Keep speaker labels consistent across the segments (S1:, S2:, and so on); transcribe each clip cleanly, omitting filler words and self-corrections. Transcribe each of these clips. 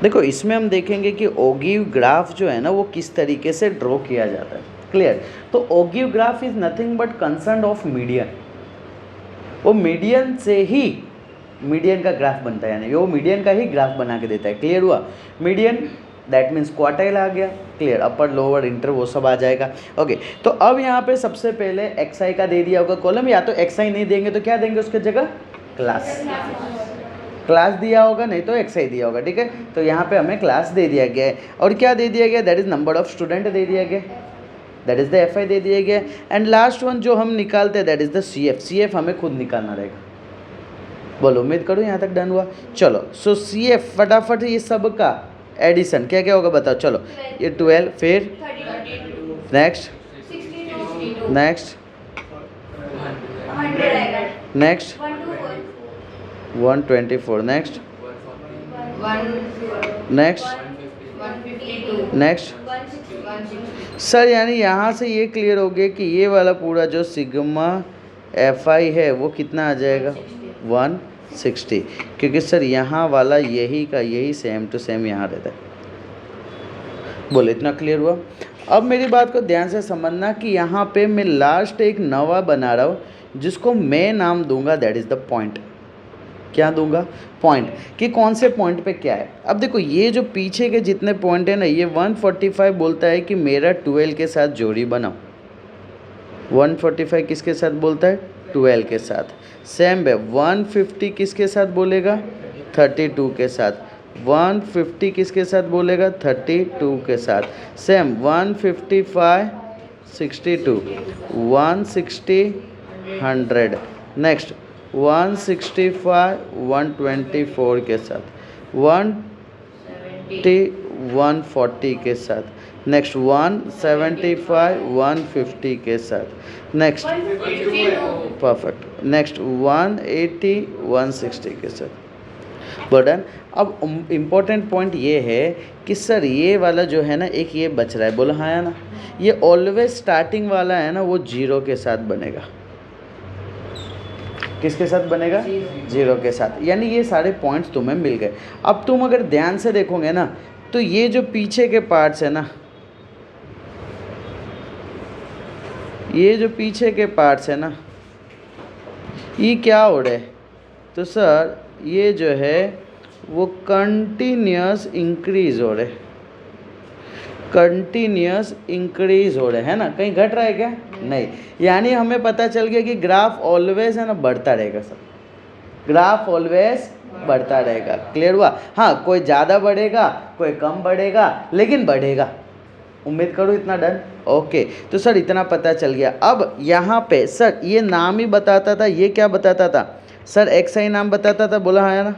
S1: देखो इसमें हम देखेंगे कि ओगिव ग्राफ जो है ना वो किस तरीके से ड्रॉ किया जाता है। क्लियर। तो ogive graph is nothing but concern of median. वो मीडियन से ही मीडियन का ग्राफ बनता है, यानी वो मीडियन का ही ग्राफ बना के देता है। क्लियर हुआ। मीडियन दैट मीन्स क्वार्टाइल आ गया। क्लियर। अपर लोअर इंटर वो सब आ जाएगा। ओके तो अब यहाँ पे सबसे पहले एक्स आई का दे दिया होगा कॉलम, या तो एक्स आई नहीं देंगे तो क्या देंगे उसके जगह, क्लास। क्लास दिया होगा, नहीं तो एक्स आई दिया होगा। ठीक है। तो यहाँ पे हमें क्लास दे दिया गया है और क्या दे दिया गया, that is number of student दे दिया गया, that is the F I दे दिया गया। एंड लास्ट वन जो हम निकालते हैं that is the C F. C F हमें खुद निकालना रहेगा। बोलो उम्मीद करो यहाँ तक डन हुआ। चलो सो सी एफ फटाफट ये सब का एडिशन क्या क्या होगा बताओ। चलो ये 12, फिर next next next 124, next next next. Sir यानी यहाँ से ये क्लियर हो गया कि ये वाला पूरा जो सिग्मा एफ आई है वो कितना आ जाएगा 160, क्योंकि सर यहाँ वाला यही का यही सेम टू सेम यहाँ रहता है। बोले इतना क्लियर हुआ। अब मेरी बात को ध्यान से समझना कि यहाँ पे मैं लास्ट एक नवा बना रहा हूँ जिसको मैं नाम दूंगा दैट इज़ द पॉइंट। क्या दूंगा, पॉइंट। कि कौन से पॉइंट पे क्या है। अब देखो ये जो पीछे के जितने पॉइंट है ना, ये 145 बोलता है कि मेरा 12 के साथ जोड़ी बनाओ। 145 किसके साथ बोलता है, 12 के साथ। सेम है 150 किसके साथ बोलेगा, 32 के साथ। 150 किसके साथ बोलेगा, 32 के साथ। सेम 155 62 160 100। नेक्स्ट 165 124 के साथ। 130 140 के साथ। नेक्स्ट 175 150 के साथ। Next perfect. नेक्स्ट 180 160 के साथ। बटन। अब इम्पोर्टेंट पॉइंट ये है कि सर ये वाला जो है ना एक ये बच रहा है, बोला हाँ या ना। ये ऑलवेज स्टार्टिंग वाला है ना वो 0 के साथ बनेगा। किसके साथ बनेगा, 0 के साथ। यानी ये सारे पॉइंट्स तुम्हें मिल गए। अब तुम अगर ध्यान से देखोगे ना तो ये जो पीछे के पार्ट्स है ना, ये जो पीछे के पार्ट्स है ना, ये क्या हो रहे, तो सर ये जो है वो कंटिन्यूस इंक्रीज हो रहे, कंटिन्यूस इंक्रीज हो रहे है ना, कहीं घट रहा है क्या, नहीं। यानी हमें पता चल गया कि ग्राफ ऑलवेज है ना बढ़ता रहेगा सर, ग्राफ ऑलवेज बढ़ता रहेगा। क्लियर हुआ। हाँ कोई ज़्यादा बढ़ेगा कोई कम बढ़ेगा लेकिन बढ़ेगा। उम्मीद करो इतना डन। ओके तो सर इतना पता चल गया। अब यहाँ पे सर ये नाम ही बताता था, ये क्या बताता था सर, एक्स आई नाम बताता था, बोला हाँ या ना।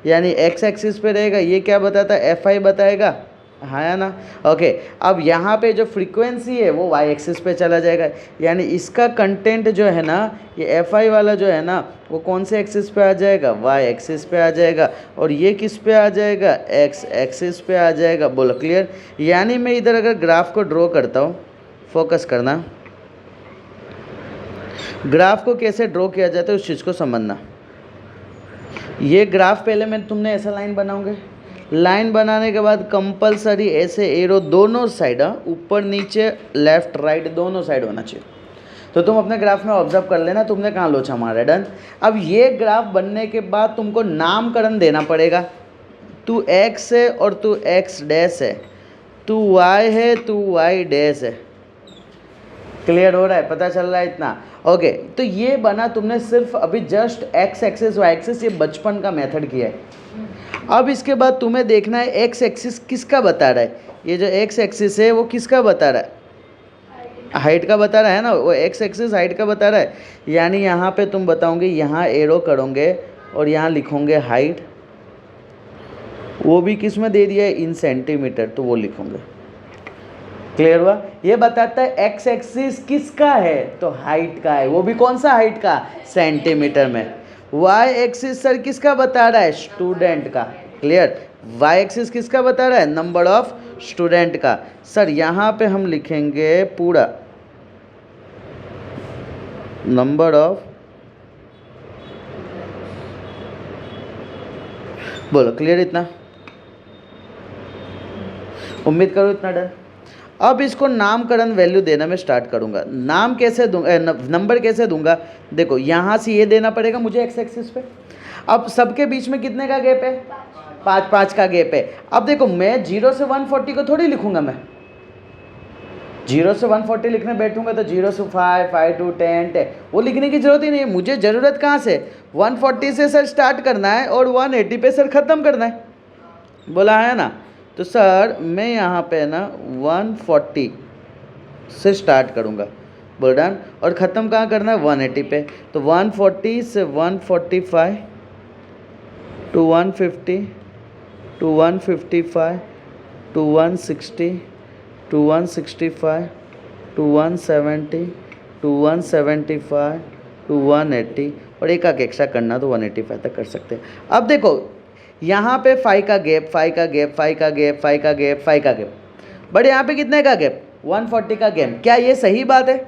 S1: यानी एक्स एक्सिस पे रहेगा, ये क्या बताता है, एफ आई बताएगा, हाँ या ना। ओके अब यहाँ पे जो फ्रीक्वेंसी है वो वाई एक्सिस पे चला जाएगा। यानी इसका कंटेंट जो है ना, ये एफ आई वाला जो है ना वो कौन से एक्सिस पे आ जाएगा, वाई एक्सिस पे आ जाएगा। और ये किस पे आ जाएगा, एक्स एक्सिस पे आ जाएगा। बोलो क्लियर। यानी मैं इधर अगर ग्राफ को ड्रॉ करता हूँ, फोकस करना, ग्राफ को कैसे ड्रॉ किया जाता है उस चीज़ को समझना। ये ग्राफ पहले मैं तुमने ऐसा लाइन बनाओगे, लाइन बनाने के बाद कंपलसरी ऐसे एरो दोनों साइड, ऊपर नीचे लेफ्ट राइट दोनों साइड होना चाहिए। तो तुम अपने ग्राफ में ऑब्जर्व कर लेना तुमने कहाँ लोचा मारा है। डन। अब ये ग्राफ बनने के बाद तुमको नामकरण देना पड़ेगा। तू एक्स है और तू एक्स डैश है, तू वाई है तू वाई डैश है। क्लियर हो रहा है, पता चल रहा है इतना। ओके तो ये बना तुमने सिर्फ अभी just x axis y axis, ये बचपन का मेथड किया है। अब इसके बाद तुम्हें देखना है एक्स एक्सिस किसका बता रहा है, ये जो एक्स एक्सिस है वो किसका बता रहा है, हाइट का बता रहा है ना, वो एक्स एक्सिस हाइट का बता रहा है। यानी यहाँ पे तुम बताओगे, यहाँ एरो करोगे और यहाँ लिखोगे हाइट, वो भी किस में दे दिया है, इन सेंटीमीटर, तो वो लिखोगे। क्लियर हुआ। ये बताता है एक्स एक्सिस किसका है, तो हाइट का है, वो भी कौन सा हाइट का, सेंटीमीटर में। वाई एक्सिस सर किसका बता रहा है, स्टूडेंट का। क्लियर। वाई एक्सिस किसका बता रहा है, नंबर ऑफ स्टूडेंट का। सर यहाँ पे हम लिखेंगे पूरा नंबर ऑफ, बोलो क्लियर इतना। उम्मीद करो इतना डन। अब इसको नामकरण वैल्यू देना मैं स्टार्ट करूंगा। नाम कैसे दूंगा, नंबर कैसे दूंगा? देखो यहाँ से ये देना पड़ेगा मुझे एक्स एक्सिस पे। अब सबके बीच में कितने का गैप है? 5 का गैप है। अब देखो मैं 0 से 140 को थोड़ी लिखूंगा, मैं 0 से 140 लिखने बैठूंगा तो 0 से 5, 5 to 10, वो लिखने की जरूरत ही नहीं है। मुझे ज़रूरत कहाँ से? 140 से सर स्टार्ट करना है और 180 पे सर ख़त्म करना है, बोला है ना। तो सर मैं यहाँ पे ना 140 से स्टार्ट करूँगा, बोल डन, और ख़त्म कहाँ करना है? 180 पे। तो 140 से 145 to 150 to 155 to 160 to 165 to 170 to 175 to 180, और एक आग एक्स्ट्रा करना तो 185 तक कर सकते हैं। अब देखो यहाँ पे 5 का गैप, 5 का गैप, 5 का गैप, 5 का गैप, 5 का गैप, बट यहाँ पे कितने का गैप? 140 का गैप। क्या ये सही बात है?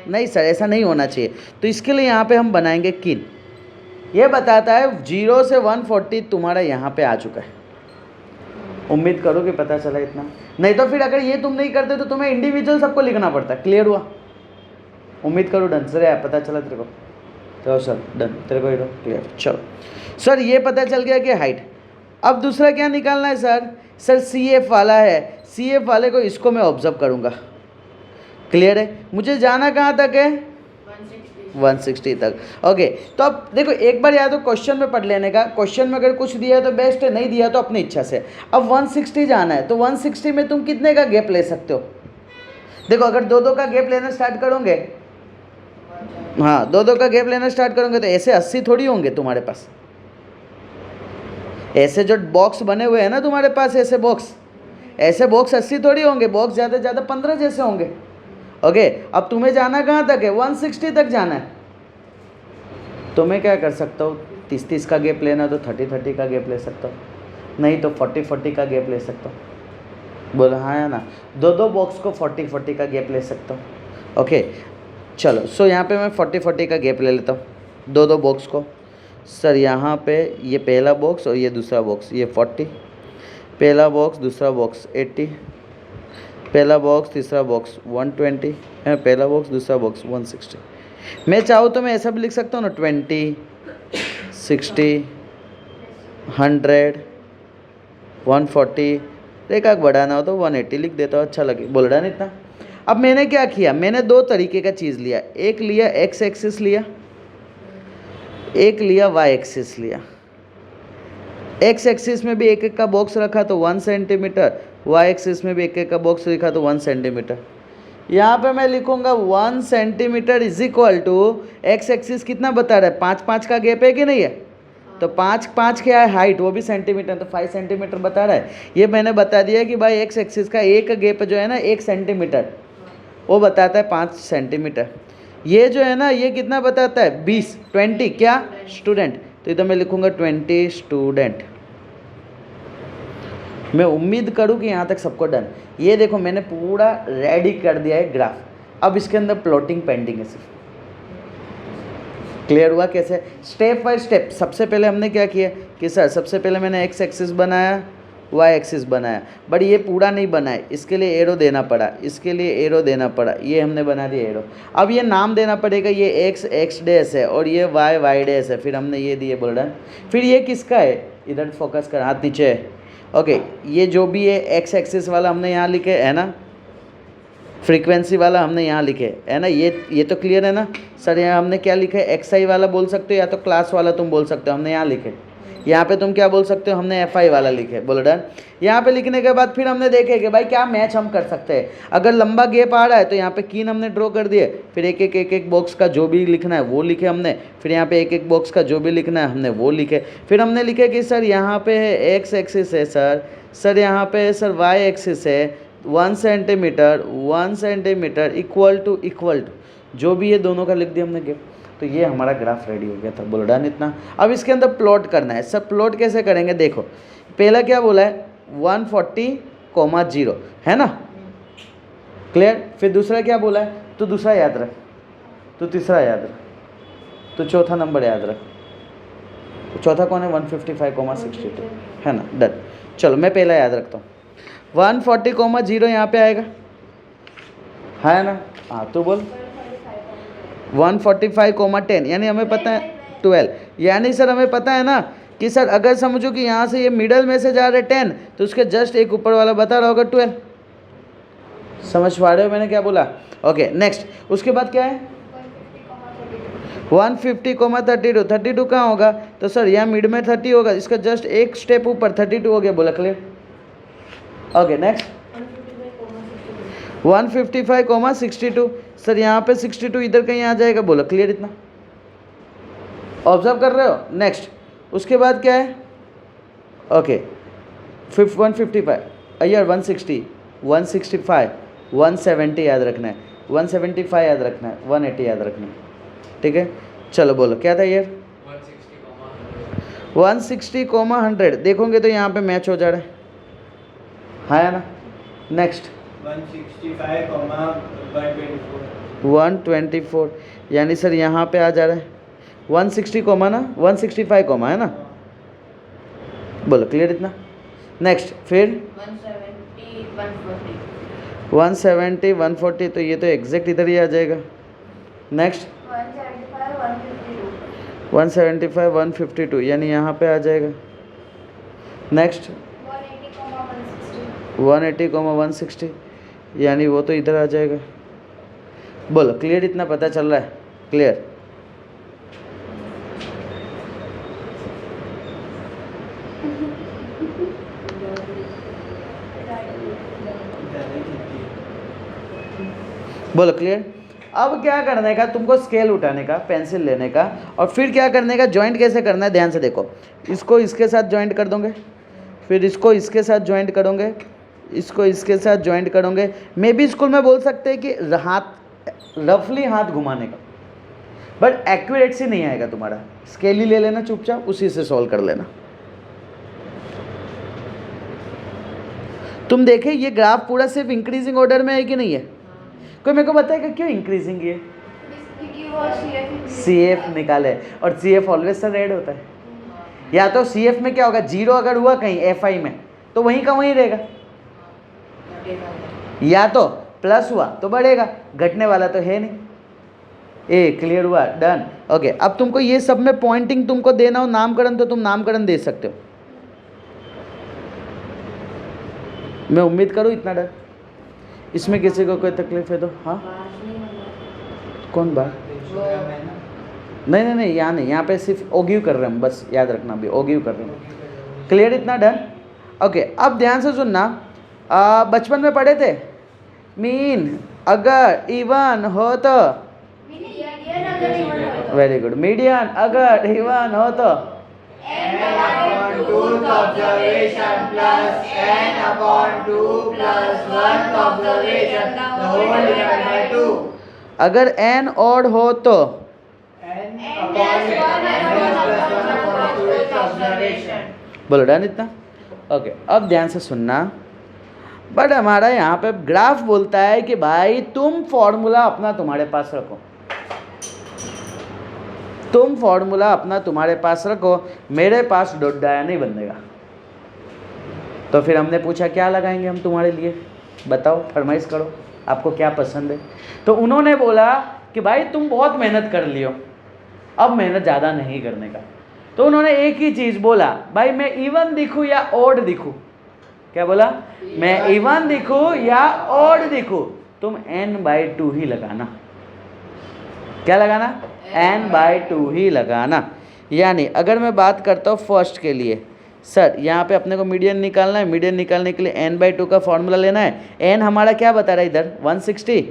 S1: नहीं सर, ऐसा नहीं होना चाहिए। तो इसके लिए यहाँ पे हम बनाएंगे किन। ये बताता है 0 से 140 तुम्हारा यहाँ पे आ चुका है। उम्मीद करो कि पता चला इतना। नहीं तो फिर अगर ये तुम नहीं करते तो तुम्हें इंडिविजुअल सबको लिखना पड़ता है। क्लियर हुआ? उम्मीद करो डन। सर यार पता चला तेरे को? तो सर डन, तेरे को ये क्लियर। चलो सर ये पता चल गया कि हाइट। अब दूसरा क्या निकालना है सर? सर सी एफ वाला है, सी एफ वाले को इसको मैं ऑब्जर्व करूँगा। क्लियर है? मुझे जाना कहाँ तक है? 160 तक। ओके, तो अब देखो एक बार या तो क्वेश्चन में पढ़ लेने का। क्वेश्चन में अगर कुछ दिया है तो बेस्ट है, नहीं दिया तो अपनी इच्छा से। अब 160 जाना है तो 160 में तुम कितने का गैप ले सकते हो? देखो अगर 2-2 का गैप लेना स्टार्ट करोगे, हाँ 2-2 का गैप लेना स्टार्ट करोगे तो ऐसे 80 थोड़ी होंगे तुम्हारे पास। ऐसे जो बॉक्स बने हुए हैं ना तुम्हारे पास, ऐसे बॉक्स 80 थोड़ी होंगे। बॉक्स ज़्यादा से ज़्यादा 15 जैसे होंगे। ओके, अब तुम्हें जाना कहाँ तक है? 160 तक जाना है। तो मैं क्या कर सकता हूँ? 30-30 का गैप लेना तो 30-30 का गैप ले सकता हूँ, नहीं तो 40-40 का गैप ले सकता हूँ। बोला हाँ या ना? 2-2 बॉक्स को 40-40 का गैप ले सकता हूँ। ओके चलो, सो यहाँ पे मैं 40-40 का गैप ले लेता हूँ 2-2 बॉक्स को। सर यहाँ पे ये पहला बॉक्स और ये दूसरा बॉक्स, ये 40, पहला बॉक्स दूसरा बॉक्स 80, पहला बॉक्स तीसरा बॉक्स 120 है, पहला बॉक्स दूसरा बॉक्स 160। मैं चाहूँ तो मैं ऐसा भी लिख सकता हूँ ना, 20, 60, 100, 140, एक आग बढ़ाना हो तो 180 लिख देता हूँ, अच्छा लगे। बोल रहा है इतना। अब मैंने क्या किया? मैंने 2 तरीके का चीज़ लिया। एक लिया एक्स एक्सिस लिया, एक लिया वाई एक्सिस लिया। एक्स एक्सिस में भी एक का बॉक्स रखा तो 1 सेंटीमीटर, वाई एक्सिस में भी एक का बॉक्स लिखा तो 1 सेंटीमीटर। यहाँ पे मैं लिखूंगा 1 centimetre is equal to x axis कितना बता रहा है? 5-5 का गैप है कि नहीं है? तो 5-5 क्या है हाइट, वो भी सेंटीमीटर, तो 5 सेंटीमीटर बता रहा है। ये मैंने बता दिया कि भाई एक्स एक्सिस का एक गैप जो है ना 1 सेंटीमीटर, वो बताता है 5 सेंटीमीटर। ये जो है ना ये कितना बताता है? 20 क्या स्टूडेंट, तो इधर मैं लिखूंगा 20 स्टूडेंट। मैं उम्मीद करूं कि यहाँ तक सबको डन। ये देखो मैंने पूरा रेडी कर दिया है ग्राफ। अब इसके अंदर प्लॉटिंग पेंडिंग है सिर्फ। क्लियर हुआ कैसे? Step by step. सबसे पहले हमने क्या किया कि सर सबसे पहले मैंने एक्स एक्सिस बनाया, वाई एक्सिस बनाया, बट ये पूरा नहीं बनाया, इसके लिए एरो देना पड़ा, इसके लिए एरो देना पड़ा, ये हमने बना दिया एरो। अब ये नाम देना पड़ेगा, ये एक्स एक्स डैश है और ये वाई वाई डैश है, फिर हमने ये दिए, बोल रहा है। फिर ये किसका है? इधर फोकस कर, हाथ नीचे है। ओके, ये जो भी है एक्स एक्सिस वाला हमने यहाँ लिखे है ना, फ्रीक्वेंसी वाला हमने यहाँ लिखे है ना, ये तो क्लियर है ना सर? यहाँ हमने क्या लिखा है? एक्स आई वाला बोल सकते हो या तो क्लास वाला तुम बोल सकते हो, हमने यहाँ लिखे। यहाँ पे तुम क्या बोल सकते हो? हमने एफ आई वाला लिखे, बोलो डन। यहाँ पे लिखने के बाद फिर हमने देखे कि भाई क्या मैच हम कर सकते हैं। अगर लंबा गैप आ रहा है तो यहाँ पे कीन हमने ड्रॉ कर दिए, फिर एक एक बॉक्स का जो भी लिखना है वो लिखे हमने, फिर यहाँ पे एक बॉक्स का जो भी लिखना है हमने वो लिखे। फिर हमने लिखे कि सर यहाँ पे है एक्स एक्सिस है सर यहाँ पे सर वाई एक्सिस है 1 सेंटीमीटर इक्वल टू जो भी ये दोनों का लिख दिया हमने गैप। तो ये हमारा ग्राफ रेडी हो गया था, बोल डन इतना। अब इसके अंदर प्लॉट करना है। सर प्लॉट कैसे करेंगे? देखो पहला क्या बोला है? 140,0 है ना, क्लियर। फिर दूसरा क्या बोला है? तो दूसरा याद रख, तो तीसरा याद रख, तो चौथा नंबर याद रख। तो चौथा कौन है? 155,62 है ना, डन। चलो मैं पहला याद रखता हूँ 140,0 यहाँ पे आएगा, है ना? हाँ तो बोल 145,10 यानी हमें पता है 12, यानी सर हमें पता है ना कि सर अगर समझो कि यहाँ से ये मिडल में से जा रहे 10 तो उसके जस्ट एक ऊपर वाला बता रहा होगा 12। समझ पा रहे हो मैंने क्या बोला? ओके नेक्स्ट, उसके बाद क्या है 150,32, 32 कहाँ होगा? तो सर यहाँ मिड में 30 होगा, इसका जस्ट एक स्टेप ऊपर 32 हो गया, बोला क्लियर? ओके नेक्स्ट 155,62, सर यहाँ पे 62 इधर कहीं आ जाएगा, बोला क्लियर? इतना ऑब्जर्व कर रहे हो? नेक्स्ट उसके बाद क्या है? ओके 155 यार 160, 165, 170 याद रखना है, 175 याद रखना है, 180 याद रखना है, ठीक है? चलो बोलो क्या था यार? 160,100 देखोगे तो यहाँ पे मैच हो जा रहा है, हाँ ना? नेक्स्ट 124 यानी सर यहाँ पे आ जा रहा है 160 कोमा ना 165 कोमा, है ना? बोलो क्लियर इतना? नेक्स्ट फिर 170 140 तो ये तो एग्जैक्ट इधर ही आ जाएगा। नेक्स्ट 175 152 यानी यहाँ पे आ जाएगा। नेक्स्ट 180,160 यानी वो तो इधर आ जाएगा। बोलो क्लियर इतना पता चल रहा है? क्लियर? बोलो क्लियर? अब क्या करने का तुमको? स्केल उठाने का, पेंसिल लेने का, और फिर क्या करने का? जॉइंट कैसे करना है ध्यान से देखो। इसको इसके साथ जॉइंट कर दोगे, फिर इसको इसके साथ जॉइंट करोगे, इसको इसके साथ जॉइंट करोगे। मे बी स्कूल में बोल सकते हैं कि हाथ रफली हाथ घुमाने का, बट एक्यूरेसी नहीं आएगा तुम्हारा। स्केल ही ले लेना चुपचाप, उसी से सॉल्व कर लेना। तुम देखे ये ग्राफ पूरा सिर्फ इंक्रीजिंग ऑर्डर में है कि नहीं है? कोई मेरे को बताएगा क्यों इंक्रीजिंग है? CF निकाले, और CF ऑलवेज सर रेड होता है। या तो CF में क्या होगा, 0 अगर हुआ कहीं FI में तो वहीं का वहीं रहेगा, या तो प्लस हुआ तो बढ़ेगा, घटने वाला तो है नहीं। ए क्लियर हुआ? डन। ओके अब तुमको ये सब में पॉइंटिंग तुमको देना हो नामकरण, तो तुम नामकरण दे सकते हो। मैं उम्मीद करूँ इतना डर। इसमें किसी को कोई तकलीफ है तो? हाँ कौन बात? नहीं यहाँ नहीं, यहाँ पे सिर्फ ओगिव कर रहे हैं हम, बस याद रखना भी ओगिव कर रहे हैं। क्लियर इतना? डन। ओके अब ध्यान से सुनना। बचपन में पढ़े थे मीन अगर इवन हो तो, वेरी गुड। मीडियन अगर इवन हो तो
S2: n/2 observation plus n/2 plus 1 observation the whole divided by 2.
S1: अगर n ऑड हो तो बोलो डन इतना? ओके अब ध्यान से सुनना। बट हमारा यहाँ पे ग्राफ बोलता है कि भाई तुम फॉर्मूला अपना तुम्हारे पास रखो, तुम फॉर्मूला अपना तुम्हारे पास रखो, मेरे पास डॉट डाया नहीं बनेगा। तो फिर हमने पूछा क्या लगाएंगे हम तुम्हारे लिए, बताओ फरमाइश करो आपको क्या पसंद है। तो उन्होंने बोला कि भाई तुम बहुत मेहनत कर लियो, अब मेहनत ज़्यादा नहीं करने का। तो उन्होंने एक ही चीज़ बोला, भाई मैं इवन दिखूँ या ऑड दिखूँ? क्या बोला? मैं इवन दिखूँ या ऑड दिखूँ? तुम n/2 ही लगाना। क्या लगाना? n/2 ही लगाना। यानी अगर मैं बात करता हूँ फर्स्ट के लिए, सर यहाँ पे अपने को मीडियन निकालना है, मीडियन निकालने के लिए n/2 का फॉर्मूला लेना है। n हमारा क्या बता रहा है इधर? 160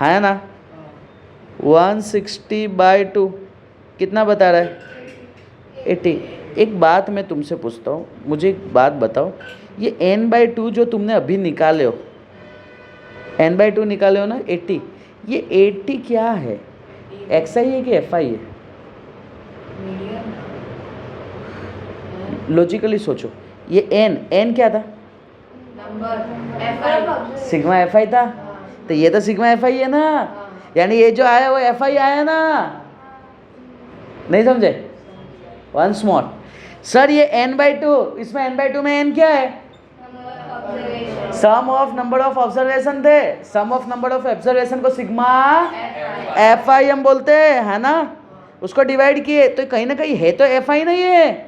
S1: है ना? 160/2 कितना बता रहा है? 80। एक बात मैं तुमसे पूछता हूँ, मुझे एक बात बताओ, ये n/2 जो तुमने अभी निकाले हो, n/2 निकाले हो ना 80, ये 80 क्या है? XI है कि FI है? लॉजिकली सोचो, ये n क्या था? सिग्मा FI था, तो ये तो सिग्मा FI है ना, यानी ये जो आया वो FI आया ना। नहीं समझे? वंस मोर सर, ये n/2, इसमें n/2 में n क्या है? सम ऑफ नंबर ऑफ ऑब्जर्वेशन थे, सम ऑफ नंबर ऑफ ऑब्जर्वेशन को सिग्मा एफ आई हम बोलते हैं, है ना। उसको डिवाइड किए तो कहीं ना कहीं है तो एफ आई नहीं है,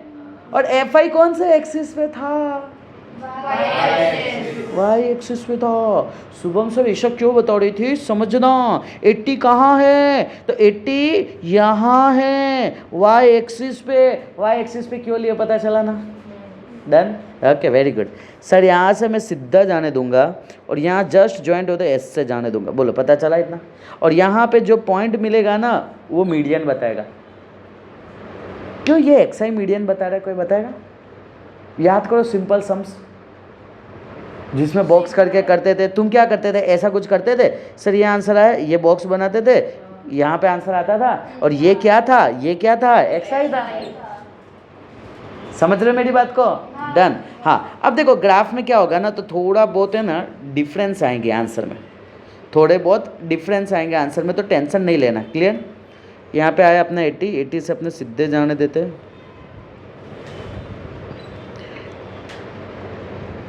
S1: और एफ आई कौन से एक्सिस पे था, वाई एक्सिस पे था। शुभम सर ऐसा क्यों बता रही थी, समझना 80 कहाँ है, तो 80 यहाँ है वाई एक्सिस पे, वाई एक्सिस पे क्यों लिए पता चला ना। Done, okay very good sir. यहाँ से मैं सीधा जाने दूंगा और यहाँ जस्ट जॉइंट होते एस से जाने दूंगा, बोलो पता चला इतना। और यहाँ पे जो पॉइंट मिलेगा ना वो मीडियन बताएगा। क्यों ये एक्स आई मीडियन बता रहा है, कोई बताएगा। याद करो सिंपल सम्स जिसमें बॉक्स करके करते थे, तुम क्या करते थे, ऐसा कुछ करते थे, सर ये आंसर आया, ये बॉक्स बनाते थे, यहाँ पे आंसर आता था, और ये क्या था, ये क्या था, एक्स आई था। समझ रहे हो मेरी बात को। डन। हाँ अब देखो ग्राफ में क्या होगा ना, तो थोड़ा बहुत है ना डिफरेंस आएंगे आंसर में, थोड़े बहुत डिफरेंस आएंगे आंसर में, तो टेंशन नहीं लेना। क्लियर। यहाँ पे आया अपना 80, 80 से अपने सीधे जाने देते हैं,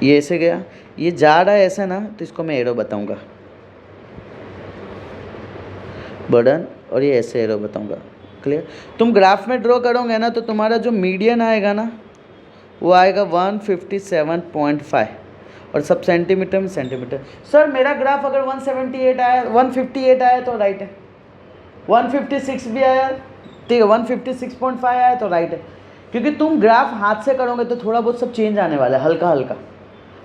S1: ये ऐसे गया, ये जा रहा है ऐसे ना, तो इसको मैं एरो बताऊंगा बर्डन, और ये ऐसे एरो बताऊंगा। क्लियर। तुम ग्राफ में ड्रॉ करोगे ना तो तुम्हारा जो मीडियन आएगा ना वो आएगा 157.5, और सब सेंटीमीटर में सेंटीमीटर। सर मेरा ग्राफ अगर 178 आया, 158 आया तो राइट है, 156 भी आया ठीक है, 156.5 आया तो राइट है, क्योंकि तुम ग्राफ हाथ से करोगे तो थोड़ा बहुत सब चेंज आने वाला है, हल्का हल्का।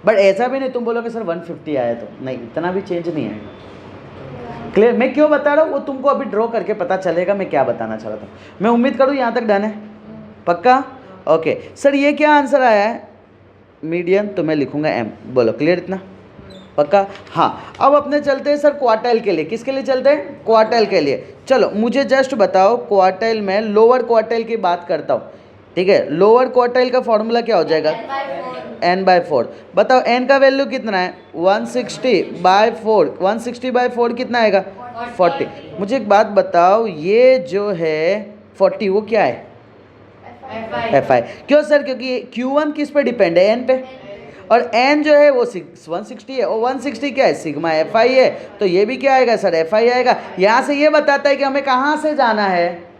S1: बट ऐसा भी नहीं तुम बोलोगे सर 150 आया तो, नहीं इतना भी चेंज नहीं आएगा। क्लियर। मैं क्यों बता रहा हूँ वो तुमको अभी ड्रॉ करके पता चलेगा मैं क्या बताना चाह रहा था। मैं उम्मीद करूँ यहाँ तक डन है, पक्का। ओके सर ये क्या आंसर आया है, मीडियन, तो मैं लिखूंगा एम। बोलो क्लियर इतना, पक्का। हाँ अब अपने चलते हैं सर क्वार्टाइल के लिए। किसके लिए चलते हैं, क्वार्टाइल के लिए। चलो मुझे जस्ट बताओ क्वार्टाइल में लोअर क्वार्टाइल की बात करता हूँ, ठीक है। लोअर क्वार्टाइल का फॉर्मूला क्या हो जाएगा, n/4। बताओ n का वैल्यू कितना है, 160/4, 160/4 कितना आएगा 40। मुझे एक बात बताओ, ये जो है 40 वो क्या है, FI। क्यों सर, क्योंकि Q1 किस पे डिपेंड है, n पे, और n जो है वो 160 है, और 160 क्या है, सिग्मा FI है, तो ये भी क्या आएगा सर, FI आएगा। यहाँ से ये बताता है कि हमें कहाँ से जाना है,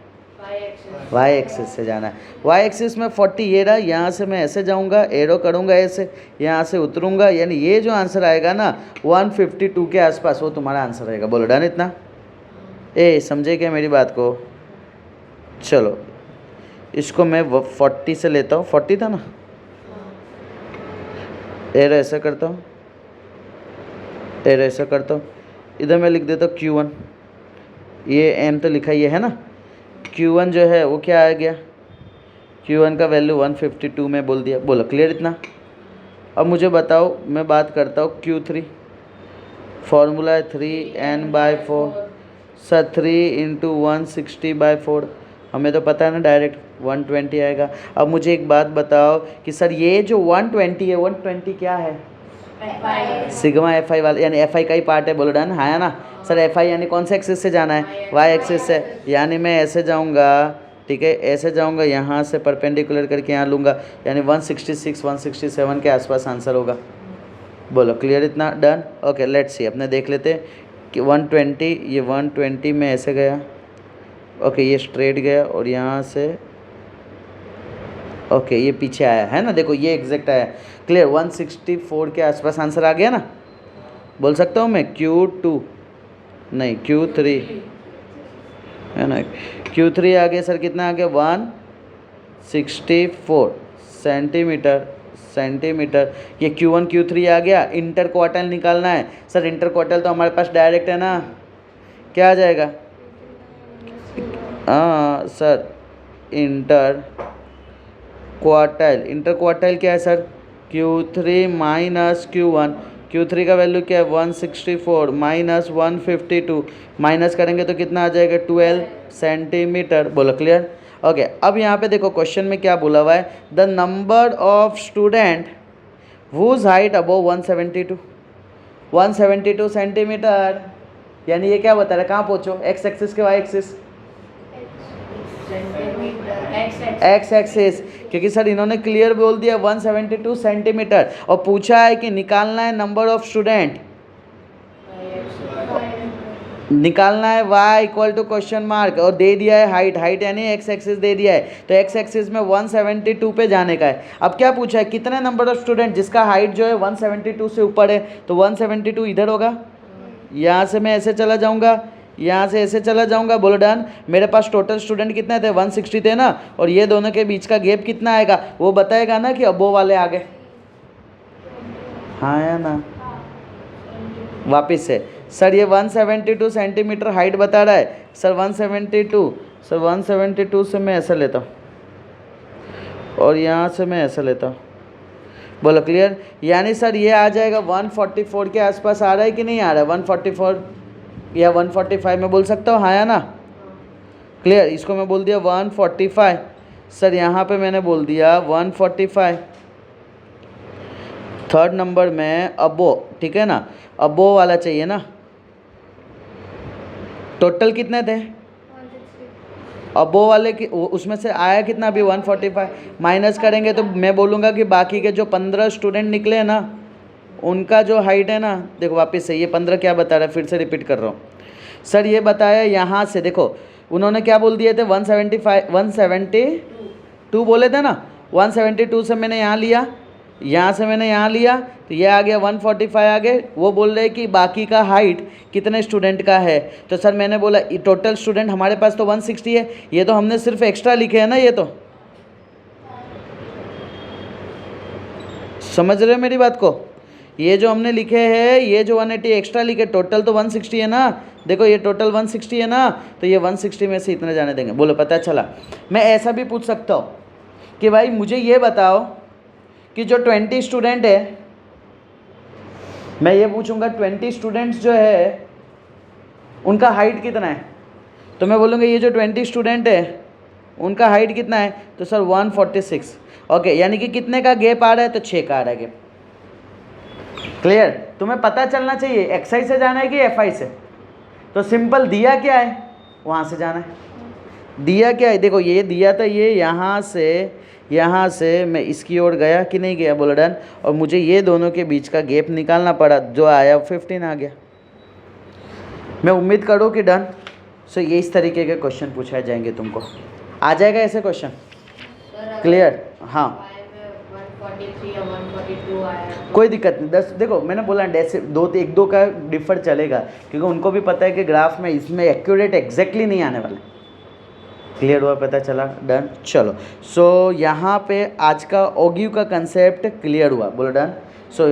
S1: y एक्सिस से जाना है। y एक्सिस में 40 ये रहा, यहाँ से मैं ऐसे जाऊँगा, एरो करूँगा ऐसे, यहाँ से उतरूँगा, यानी ये जो आंसर आएगा ना 152 के आसपास, वो तुम्हारा आंसर रहेगा। बोलो डन इतना। ए समझे क्या मेरी बात को। चलो इसको मैं 40 से लेता हूँ, 40 था ना, एरो ऐसा करता हूँ, एरो ऐसा करता हूँ, इधर मैं लिख देता हूँ Q1, ये m तो लिखा ही है ना, Q1 जो है वो क्या आ गया, Q1 का वैल्यू 152 में बोल दिया। बोलो क्लियर इतना। अब मुझे बताओ, मैं बात करता हूँ Q3, फॉर्मूला है 3n/4, सर 3 × 160/4, हमें तो पता है ना डायरेक्ट 120 आएगा। अब मुझे एक बात बताओ कि सर ये जो 120 है, 120 क्या है, सिग्मा FI वाला, यानी FI का ही पार्ट है। बोलो डन, हाँ है ना सर। FI यानी कौन से एक्सिस से जाना है, y एक्सिस से, यानी मैं ऐसे जाऊंगा, ठीक है, ऐसे जाऊंगा, यहाँ से परपेंडिकुलर करके यहाँ लूँगा, यानी 166 167 के आसपास आंसर होगा। बोलो क्लियर इतना, डन। ओके लेट्स सी, अपने देख लेते कि 120, ये 120 में ऐसे गया, ओके ये स्ट्रेट गया, और यहाँ से ओके ये पीछे आया है ना, देखो ये एग्जैक्ट आया। क्लियर। 164 के आसपास आंसर आ गया ना, बोल सकता हूँ मैं Q2 नहीं Q3 है ना, Q3 आ गया सर, कितना आ गया 164 सेंटीमीटर। ये Q1 Q3 आ गया। इंटर क्वार्टाइल निकालना है सर, इंटर क्वार्टाइल तो हमारे पास डायरेक्ट है ना, क्या आ जाएगा, हाँ सर इंटर क्वार्टाइल क्या है sir, Q3 minus Q1, Q3 का वैल्यू क्या है 164 माइनस 152, माइनस करेंगे तो कितना आ जाएगा 12 सेंटीमीटर। बोलो क्लियर। ओके अब यहाँ पे देखो क्वेश्चन में क्या बोला हुआ है, the number of student whose height above 172 centimetre, यानी ये क्या बता रहा है, कहाँ पहुँचो, एक्स एक्सिस के वाई एक्सिस, एक्स एक्सिस क्योंकि सर इन्होंने क्लियर बोल दिया 172 सेंटीमीटर और पूछा है कि निकालना है नंबर ऑफ स्टूडेंट, निकालना है y equal to question mark और दे दिया है हाइट, हाइट यानी x एक्सिस दे दिया है, तो x एक्सिस में 172 पे जाने का है। अब क्या पूछा है, कितने नंबर ऑफ स्टूडेंट जिसका हाइट जो है 172 से ऊपर है, तो 172 इधर होगा, यहाँ से मैं ऐसे चला जाऊँगा, यहाँ से ऐसे चला जाऊँगा, बोलो डन। मेरे पास टोटल स्टूडेंट कितने थे, 160 थे ना, और ये दोनों के बीच का गैप कितना आएगा वो बताएगा ना कि अबो वाले आ गए, हाँ या ना। वापिस से सर ये 172 सेंटीमीटर हाइट बता रहा है सर, 172 सर 172 से मैं ऐसा लेता हूँ और यहाँ से मैं ऐसा लेता हूँ, बोलो क्लियर। यानी सर ये आ जाएगा 144 के आसपास आ रहा है कि नहीं आ रहा है, 144 या 145 में बोल सकता हूँ, हाँ या ना, क्लियर। इसको मैं बोल दिया 145, सर यहाँ पे मैंने बोल दिया 145। थर्ड नंबर में अबो, ठीक है ना, अबो वाला चाहिए ना। टोटल कितने थे अबो वाले की, उसमें से आया कितना अभी 145, माइनस करेंगे तो मैं बोलूँगा कि बाकी के जो 15 स्टूडेंट निकले हैं ना उनका जो हाइट है ना, देखो वापस से ये 15 क्या बता रहा है, फिर से रिपीट कर रहा हूँ सर। ये बताया यहाँ से, देखो उन्होंने क्या बोल दिए थे 172 बोले थे ना, 172 से मैंने यहाँ लिया, यहाँ से मैंने यहाँ लिया, तो ये आ गया 145 आ गए। वो बोल रहे कि बाकी का हाइट कितने स्टूडेंट का है, तो सर मैंने बोला टोटल स्टूडेंट हमारे पास तो 160 है, ये तो हमने सिर्फ एक्स्ट्रा लिखे हैं ना, ये तो समझ रहे हो मेरी बात को, ये जो हमने लिखे हैं ये जो 180 एक्स्ट्रा लिखे, टोटल तो 160 है ना, देखो ये टोटल 160 है ना, तो ये 160 में से इतने जाने देंगे, बोलो पता चला। मैं ऐसा भी पूछ सकता हूँ कि भाई मुझे ये बताओ कि जो 20 स्टूडेंट है, मैं ये पूछूंगा 20 स्टूडेंट्स जो है उनका हाइट कितना है, तो मैं बोलूँगा ये जो 20 स्टूडेंट है उनका हाइट कितना है, तो सर 146। ओके, यानी कि कितने का गैप आ रहा है, तो 6 का आ रहा है गैप, क्लियर। तुम्हें पता चलना चाहिए एक्स आई से जाना है कि एफ आई से, तो सिंपल दिया क्या है वहाँ से जाना है, दिया क्या है, देखो ये दिया था, ये यहाँ से मैं इसकी ओर गया कि नहीं गया, बोला डन, और मुझे ये दोनों के बीच का गैप निकालना पड़ा, जो आया 15 आ गया। मैं उम्मीद करूँ कि डन। सो ये इस तरीके के क्वेश्चन पूछाए जाएंगे, तुमको आ जाएगा ऐसे क्वेश्चन, क्लियर। हाँ
S2: 143 या 142 आया
S1: कोई दिक्कत नहीं, 10 देखो मैंने बोला डेसी 1-2 का डिफर चलेगा, क्योंकि उनको भी पता है कि ग्राफ में इसमें एक्यूरेट एग्जैक्टली नहीं आने वाले, क्लियर हुआ, पता चला, डन। चलो सो यहाँ पे आज का ऑगिव का कंसेप्ट क्लियर हुआ, बोलो डन। सो